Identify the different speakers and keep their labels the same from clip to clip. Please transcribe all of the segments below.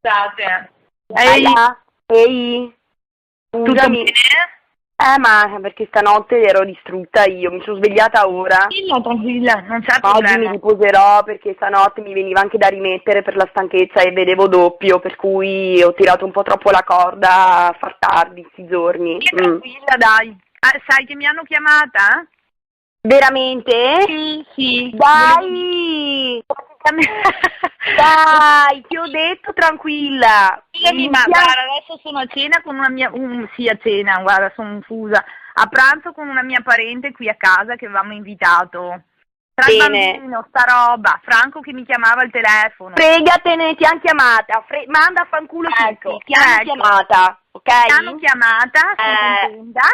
Speaker 1: state?
Speaker 2: Ehi,
Speaker 1: Tutto
Speaker 2: scusami.
Speaker 1: bene?
Speaker 2: Ma perché stanotte ero distrutta io, mi sono svegliata ora.
Speaker 1: Tranquilla, non c'è
Speaker 2: Oggi mi
Speaker 1: problema.
Speaker 2: riposerò perché stanotte mi veniva anche da rimettere per la stanchezza e vedevo doppio, per cui ho tirato un po' troppo la corda a far tardi sti giorni.
Speaker 1: Sì, tranquilla, dai. Sai che mi hanno chiamata?
Speaker 2: Veramente?
Speaker 1: Sì.
Speaker 2: Dai! Dai, ti ho detto tranquilla.
Speaker 1: Scusami, ma guarda, adesso sono a cena con una mia... sì, a cena, guarda, sono confusa. A pranzo con una mia parente qui a casa che avevamo invitato. Tra il
Speaker 2: Bene.
Speaker 1: bambino, sta roba, Franco che mi chiamava al telefono.
Speaker 2: Fregatene, ti hanno chiamata. Manda a fanculo
Speaker 1: Ecco,
Speaker 2: tutti. Ti hanno chiamata, ok?
Speaker 1: Mi hanno chiamata, sono contenta.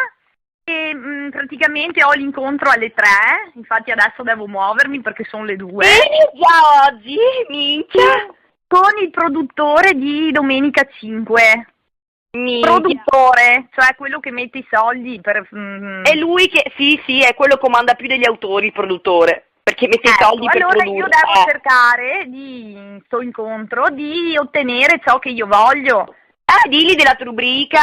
Speaker 1: E praticamente ho l'incontro alle 3, infatti adesso devo muovermi perché sono le 2.
Speaker 2: Già oggi, minchia.
Speaker 1: Con il produttore di Domenica 5.
Speaker 2: Minchia.
Speaker 1: Produttore, cioè quello che mette i soldi per...
Speaker 2: È lui che, sì, è quello che comanda più degli autori, il produttore, perché mette i soldi per
Speaker 1: allora
Speaker 2: produrre.
Speaker 1: Io devo cercare di, sto incontro, di ottenere ciò che io voglio.
Speaker 2: Digli della tua rubrica,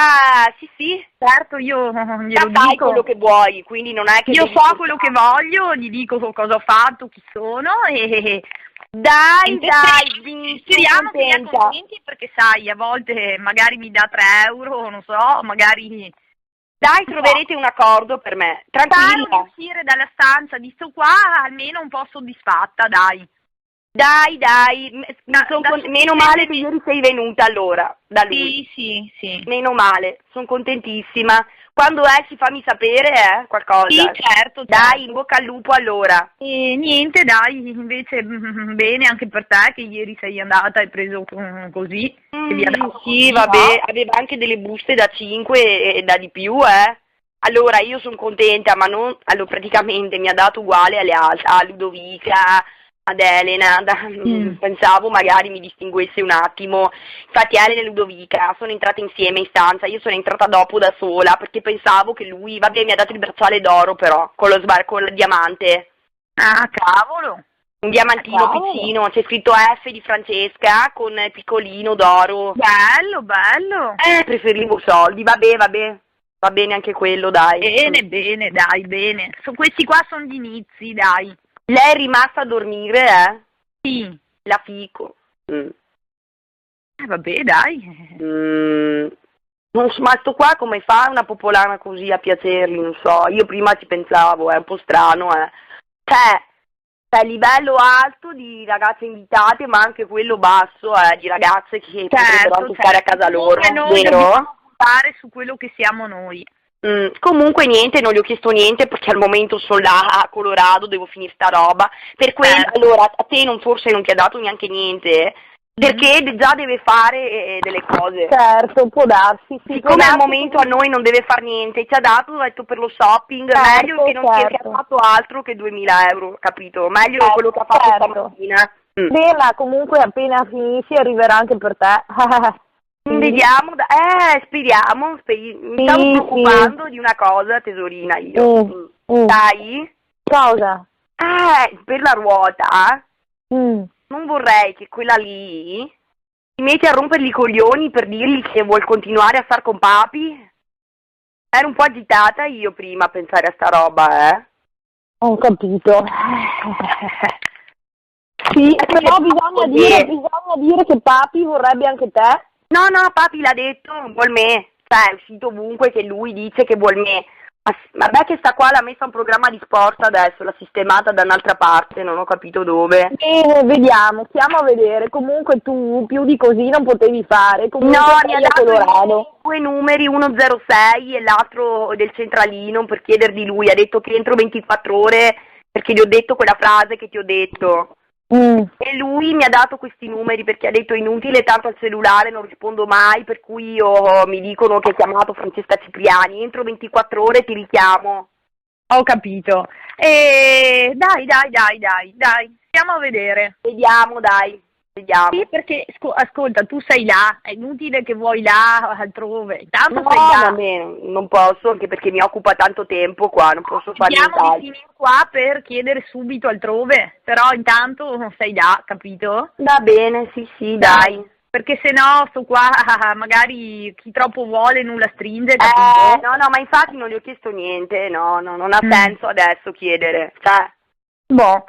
Speaker 2: sì.
Speaker 1: Certo, io glielo
Speaker 2: Sai
Speaker 1: dico.
Speaker 2: quello che vuoi, quindi non è che...
Speaker 1: Io so quello che voglio, gli dico cosa ho fatto, chi sono e...
Speaker 2: Dai,
Speaker 1: speriamo che sia contenti perché sai, a volte magari mi dà 3 euro, non so, magari...
Speaker 2: Dai, troverete un accordo per me, tranquilla.
Speaker 1: Spero di uscire dalla stanza di sto qua almeno un po' soddisfatta, dai.
Speaker 2: Dai, meno male che ieri sei venuta allora, da lui.
Speaker 1: Sì.
Speaker 2: Meno male, sono contentissima. Quando esci fammi sapere, qualcosa.
Speaker 1: Sì, certo.
Speaker 2: Dai, in bocca al lupo allora.
Speaker 1: E niente, dai, invece bene anche per te che ieri sei andata e hai preso così.
Speaker 2: Sì, vabbè, aveva anche delle buste da 5 e da di più, Allora, io sono contenta, ma non... Allora, praticamente mi ha dato uguale alle altre, a Ludovica, ad Elena, pensavo magari mi distinguesse un attimo. Infatti Elena e Ludovica sono entrate insieme in stanza, io sono entrata dopo da sola perché pensavo che lui, vabbè, mi ha dato il bracciale d'oro però, con il diamante.
Speaker 1: Ah, cavolo!
Speaker 2: Un diamantino piccino, c'è scritto F di Francesca con piccolino d'oro.
Speaker 1: Bello!
Speaker 2: Preferivo soldi, vabbè, va bene anche quello, dai.
Speaker 1: Bene, dai, bene. Questi qua sono gli inizi, dai.
Speaker 2: Lei è rimasta a dormire,
Speaker 1: Sì.
Speaker 2: La fico.
Speaker 1: Vabbè, dai.
Speaker 2: Non so, ma sto qua come fa una popolana così a piacerli, non so. Io prima ci pensavo, è un po' strano, C'è livello alto di ragazze invitate, ma anche quello basso, di ragazze che potrebbero anche stare a casa loro, vero?
Speaker 1: Fare su quello che siamo noi.
Speaker 2: Comunque niente, non gli ho chiesto niente perché al momento sono là a Colorado, devo finire sta roba. Per quello, allora, a te forse non ti ha dato neanche niente, perché già deve fare delle cose.
Speaker 1: Certo, può darsi.
Speaker 2: Siccome al momento a noi non deve fare niente, ci ha dato, ha detto per lo shopping, meglio che non sia fatto altro che 2000 euro, capito? Meglio quello che ha fatto stamattina.
Speaker 1: Bella, comunque appena finisci arriverà anche per te.
Speaker 2: Vediamo, speriamo, mi stavo preoccupando di una cosa, tesorina, io. Dai?
Speaker 1: Cosa?
Speaker 2: Per la ruota, non vorrei che quella lì si mette a rompergli i coglioni per dirgli che vuol continuare a star con papi. Ero un po' agitata io prima a pensare a sta roba,
Speaker 1: Ho capito. Sì, però bisogna dire che papi vorrebbe anche te.
Speaker 2: No, papi l'ha detto, vuol me. Cioè, è uscito ovunque che lui dice che vuol me. Vabbè che sta qua l'ha messa un programma di sport adesso, l'ha sistemata da un'altra parte, non ho capito dove.
Speaker 1: Bene, vediamo, stiamo a vedere. Comunque tu più di così non potevi fare. Comunque
Speaker 2: mi ha dato 2 numeri, uno 06 e l'altro del centralino per chieder di lui. Ha detto che entro 24 ore, perché gli ho detto quella frase che ti ho detto. E lui mi ha dato questi numeri perché ha detto inutile, tanto al cellulare non rispondo mai, per cui mi dicono che hai chiamato Francesca Cipriani, entro 24 ore ti richiamo.
Speaker 1: Ho capito. Dai, stiamo a vedere.
Speaker 2: Vediamo.
Speaker 1: Sì, perché ascolta, tu sei là, è inutile che vuoi là altrove, intanto sei là.
Speaker 2: Vabbè, non posso, anche perché mi occupa tanto tempo qua, non posso fare nient'altro.
Speaker 1: Andiamo di finire qua per chiedere subito altrove, però intanto sei là, capito?
Speaker 2: Va bene, sì, dai.
Speaker 1: perché se no sto qua, magari chi troppo vuole nulla stringe, capito?
Speaker 2: No, ma infatti non gli ho chiesto niente, no, non ha senso adesso chiedere, cioè...
Speaker 1: Boh,